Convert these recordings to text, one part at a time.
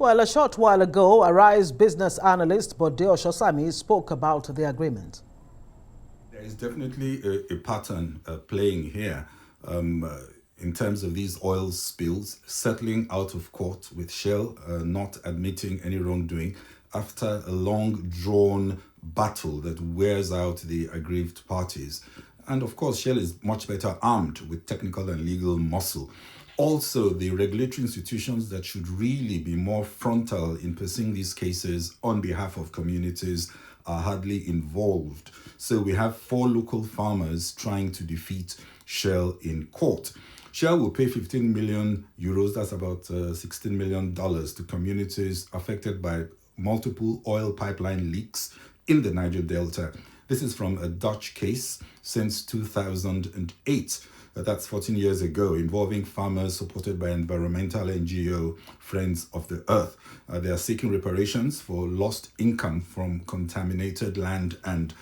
Well, a short while ago, Arise business analyst Bode Oshosami spoke about the agreement. There is definitely a pattern playing here in terms of these oil spills, settling out of court with Shell not admitting any wrongdoing after a long drawn battle that wears out the aggrieved parties. And of course, Shell is much better armed with technical and legal muscle. Also, the regulatory institutions that should really be more frontal in pursuing these cases on behalf of communities are hardly involved. So we have 4 local farmers trying to defeat Shell in court. Shell will pay 15 million euros, that's about $16 million, to communities affected by multiple oil pipeline leaks in the Niger Delta. This is from a Dutch case since 2008. That's 14 years ago, involving farmers supported by environmental NGO Friends of the Earth. They are seeking reparations for lost income from contaminated land and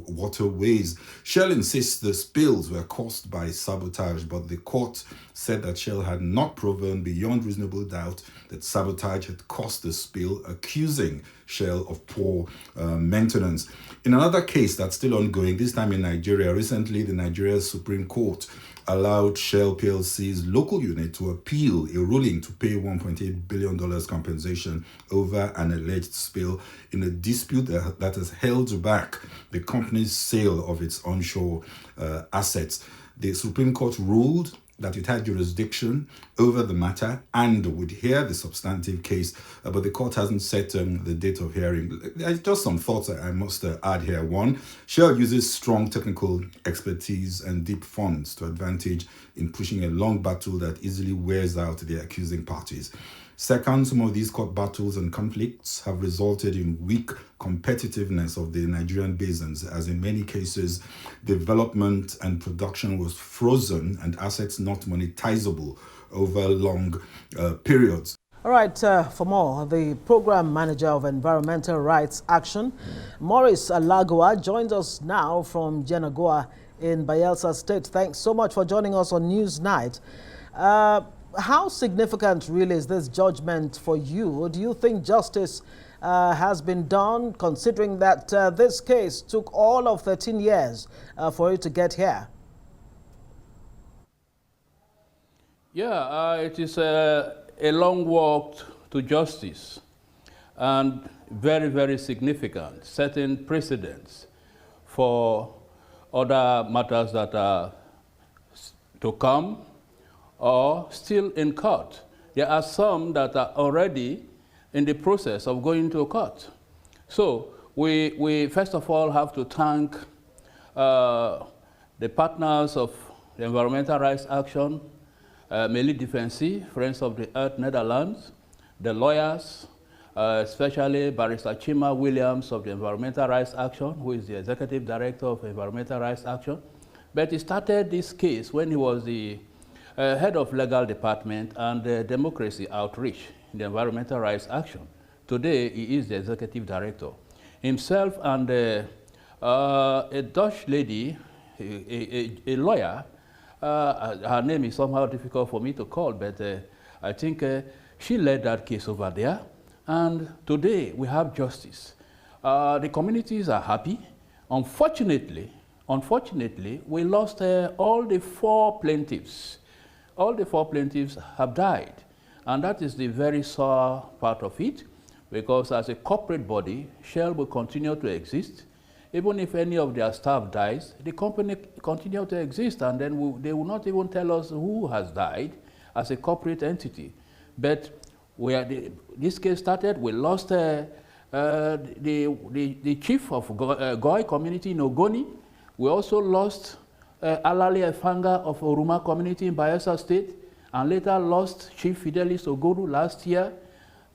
waterways. Shell insists the spills were caused by sabotage, but the court said that Shell had not proven beyond reasonable doubt that sabotage had caused the spill, accusing Shell of poor maintenance. In another case that's still ongoing, this time in Nigeria, recently the Nigeria Supreme Court allowed Shell PLC's local unit to appeal a ruling to pay $1.8 billion compensation over an alleged spill in a dispute that has held back the company's sale of its onshore assets. The Supreme Court ruled that it had jurisdiction over the matter and would hear the substantive case, but the court hasn't set the date of hearing. There's just some thoughts I must add here. One, Shell uses strong technical expertise and deep funds to advantage in pushing a long battle that easily wears out the accusing parties. Second, some of these court battles and conflicts have resulted in weak competitiveness of the Nigerian basins, as in many cases, development and production was frozen and assets not monetizable over long periods. All right, for more, the Program Manager of Environmental Rights Action, Maurice Alagoa, joins us now from Alagoa in Bayelsa State. Thanks so much for joining us on Newsnight. How significant really is this judgment for you? Do you think justice has been done, considering that this case took all of 13 years for it to get here? Yeah, it is a long walk to justice and very, very significant, setting precedents for other matters that are to come or still in court. There are some that are already in the process of going to court. So we first of all have to thank the partners of the Environmental Rights Action, Meli Defensie, Friends of the Earth Netherlands, the lawyers, especially Barrister Chima Williams of the Environmental Rights Action, who is the Executive Director of Environmental Rights Action. But he started this case when he was the head of legal department and democracy outreach in the Environmental Rights Action. Today, he is the executive director. Himself and a Dutch lady, a lawyer, her name is somehow difficult for me to call, but I think she led that case over there. And today, we have justice. The communities are happy. Unfortunately, we lost all the 4 plaintiffs. All the 4 plaintiffs have died. And that is the very sore part of it, because as a corporate body, Shell will continue to exist. Even if any of their staff dies, the company continue to exist, and then they will not even tell us who has died as a corporate entity. But this case started, we lost the chief of Goi community in Ogoni. We also lost Alali Efanga of Oruma community in Bayelsa State, and later lost Chief Fidelis Ogoru last year.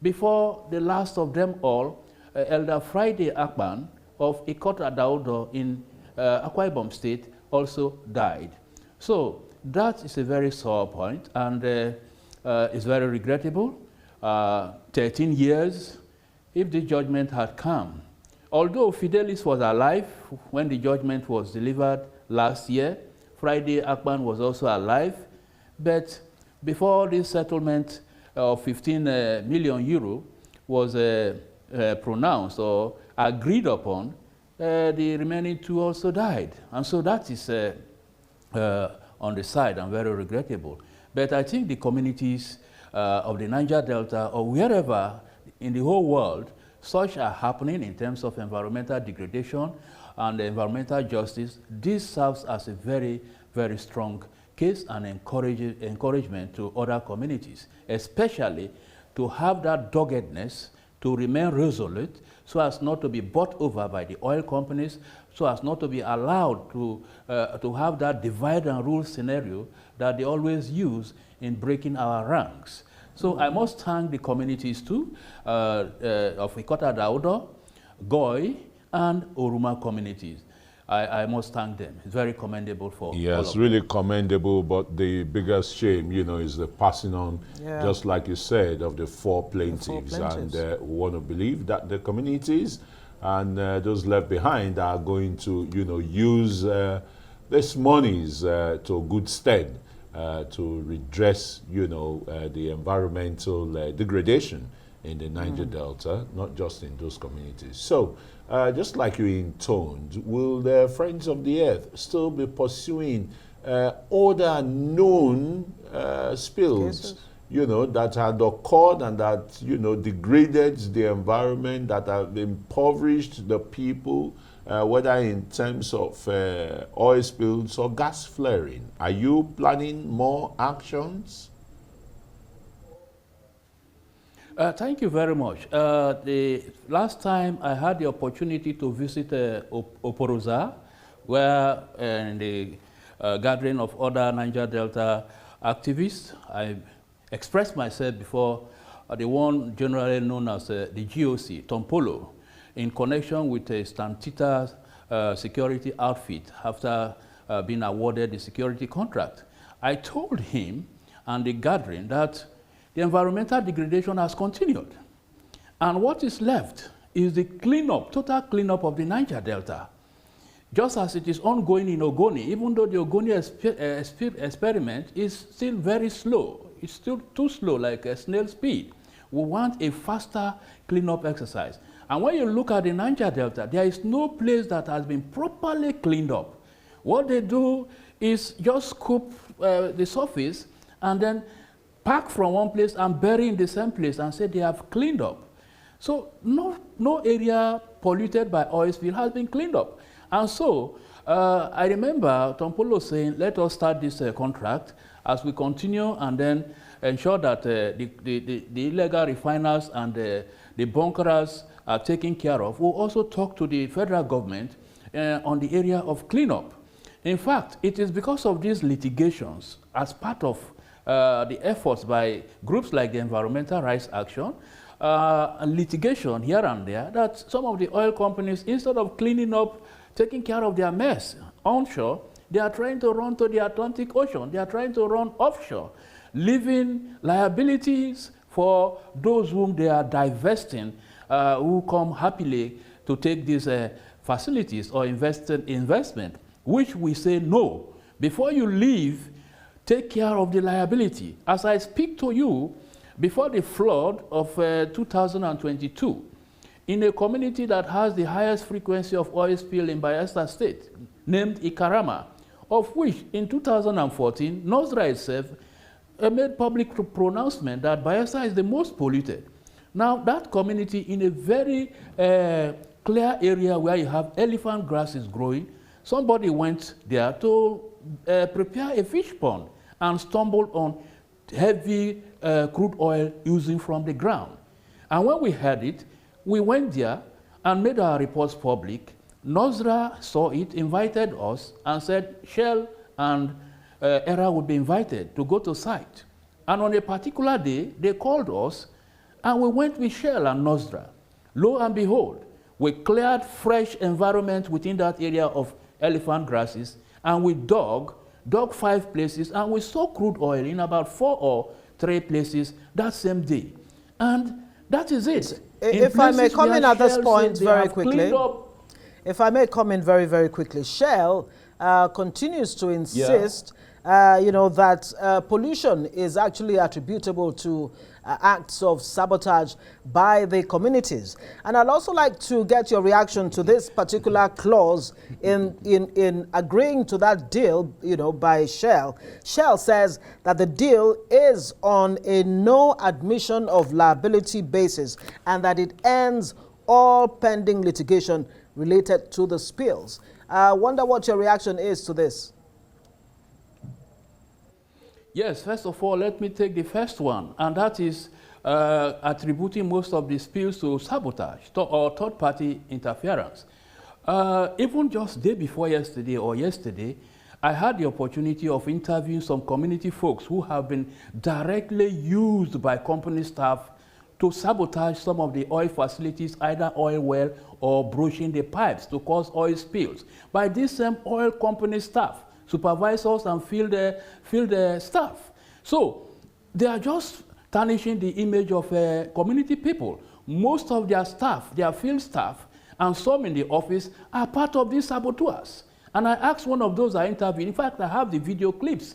Before the last of them all, Elder Friday Akpan of Ikot Adaudo in Akwa Ibom State also died. So that is a very sore point, and it's very regrettable. 13 years, if the judgment had come. Although Fidelis was alive when the judgment was delivered last year, Friday Akpan was also alive, but before this settlement of 15 million euro was pronounced or agreed upon, the remaining 2 also died. And so that is on the side and very regrettable. But I think the communities of the Niger Delta or wherever in the whole world such are happening in terms of environmental degradation and environmental justice, this serves as a very, very strong case and encouragement to other communities, especially to have that doggedness, to remain resolute, so as not to be bought over by the oil companies, so as not to be allowed to have that divide and rule scenario that they always use in breaking our ranks. So I must thank the communities too, of Ikota Daudo, Goy, and Oruma communities. I must thank them. It's very commendable for all of Yes, them. really commendable, but the biggest shame, you know, is the passing on, just like you said, of the 4 plaintiffs. And we want to believe that the communities and those left behind are going to, you know, use this monies to good stead to redress, you know, the environmental degradation in the Niger Delta, not just in those communities. So, just like you intoned, will the Friends of the Earth still be pursuing other known spills, cases, you know, that had occurred and that, you know, degraded the environment, that have impoverished the people, whether in terms of oil spills or gas flaring? Are you planning more actions? Thank you very much. The last time I had the opportunity to visit Oporoza, where in the gathering of other Niger Delta activists, I expressed myself before the one generally known as the GOC, Tompolo, in connection with a Stantita security outfit after being awarded the security contract. I told him and the gathering that the environmental degradation has continued. And what is left is the cleanup, total cleanup of the Niger Delta. Just as it is ongoing in Ogoni, even though the Ogoni experiment is still very slow. It's still too slow, like a snail speed. We want a faster cleanup exercise. And when you look at the Niger Delta, there is no place that has been properly cleaned up. What they do is just scoop the surface and then pack from one place and bury in the same place and say they have cleaned up. So no area polluted by oil spill has been cleaned up. And so I remember Tompolo saying, let us start this contract as we continue and then ensure that the illegal refiners and the bunkerers are taken care of. We'll also talk to the federal government on the area of cleanup. In fact, it is because of these litigations as part of the efforts by groups like the Environmental Rights Action, and litigation here and there, that some of the oil companies, instead of cleaning up, taking care of their mess onshore, they are trying to run to the Atlantic Ocean. They are trying to run offshore, leaving liabilities for those whom they are divesting, who come happily to take these facilities or investment, which we say no. Before you leave, take care of the liability. As I speak to you, before the flood of 2022, in a community that has the highest frequency of oil spill in Bayelsa State, named Ikarama, of which in 2014, NOSRA itself made public pronouncement that Bayelsa is the most polluted. Now, that community in a very clear area where you have elephant grasses growing, somebody went there to prepare a fish pond and stumbled on heavy crude oil oozing from the ground. And when we heard it, we went there and made our reports public. NOSRA saw it, invited us, and said Shell and ERA would be invited to go to site. And on a particular day, they called us, and we went with Shell and NOSRA. Lo and behold, we cleared fresh environment within that area of elephant grasses, and we dug 5 places, and we saw crude oil in about 4 or 3 places that same day. And that is it. If I may come in at this point very quickly. If I may come in very, very quickly. Shell continues to insist that pollution is actually attributable to acts of sabotage by the communities. And I'd also like to get your reaction to this particular clause in agreeing to that deal, by Shell. Shell says that the deal is on a no admission of liability basis and that it ends all pending litigation related to the spills. I wonder what your reaction is to this. Yes, first of all, let me take the first one, and that is attributing most of the spills to sabotage or third-party interference. Even just day before yesterday or yesterday, I had the opportunity of interviewing some community folks who have been directly used by company staff to sabotage some of the oil facilities, either oil well or brushing the pipes to cause oil spills by this same oil company staff, supervisors and field staff. So they are just tarnishing the image of community people. Most of their staff, their field staff, and some in the office are part of these saboteurs. And I asked one of those I interviewed, in fact, I have the video clips,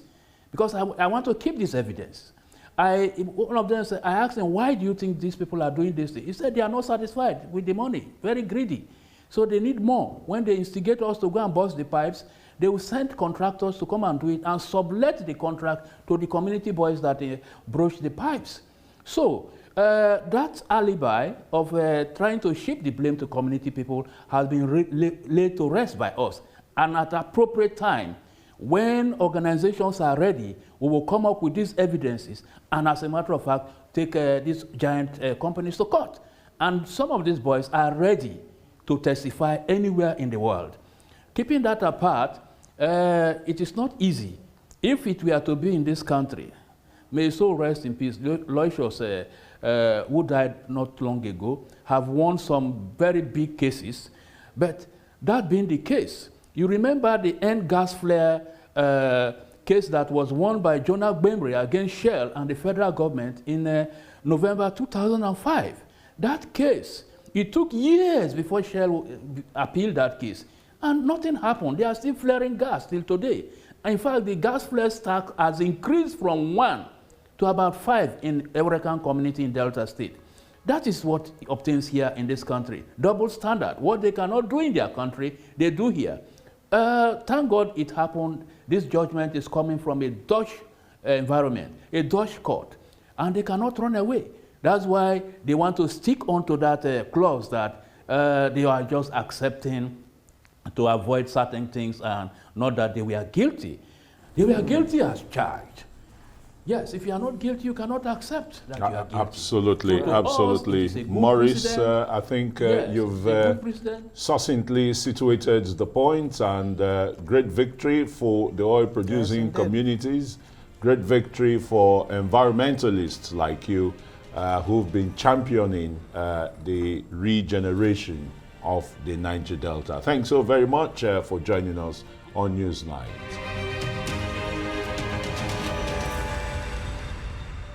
because I want to keep this evidence. One of them said, I asked him, why do you think these people are doing this? He said they are not satisfied with the money, very greedy. So they need more. When they instigate us to go and bust the pipes, they will send contractors to come and do it and sublet the contract to the community boys that broach the pipes. So that alibi of trying to shift the blame to community people has been laid to rest by us. And at appropriate time, when organizations are ready, we will come up with these evidences and, as a matter of fact, take these giant companies to court. And some of these boys are ready to testify anywhere in the world. Keeping that apart, it is not easy. If it were to be in this country, may his soul rest in peace, Loishos, who died not long ago, have won some very big cases. But that being the case, you remember the end gas flare case that was won by Jonah Gbemre against Shell and the federal government in November 2005. That case, it took years before Shell appealed that case. And nothing happened. They are still flaring gas till today. In fact, the gas flare stack has increased from 1 to about 5 in Eureka community in Delta State. That is what obtains here in this country. Double standard. What they cannot do in their country, they do here. Thank God it happened. This judgment is coming from a Dutch environment, a Dutch court, and they cannot run away. That's why they want to stick onto that clause that they are just accepting to avoid certain things, and not that they were guilty. They were guilty as charged. Yes, if you are not guilty, you cannot accept that you are guilty. Absolutely, So absolutely. Maurice, I think yes, you've succinctly situated the point, and great victory for the oil-producing communities, great victory for environmentalists like you who've been championing the regeneration of the Niger Delta. Thanks so very much for joining us on Newsnight.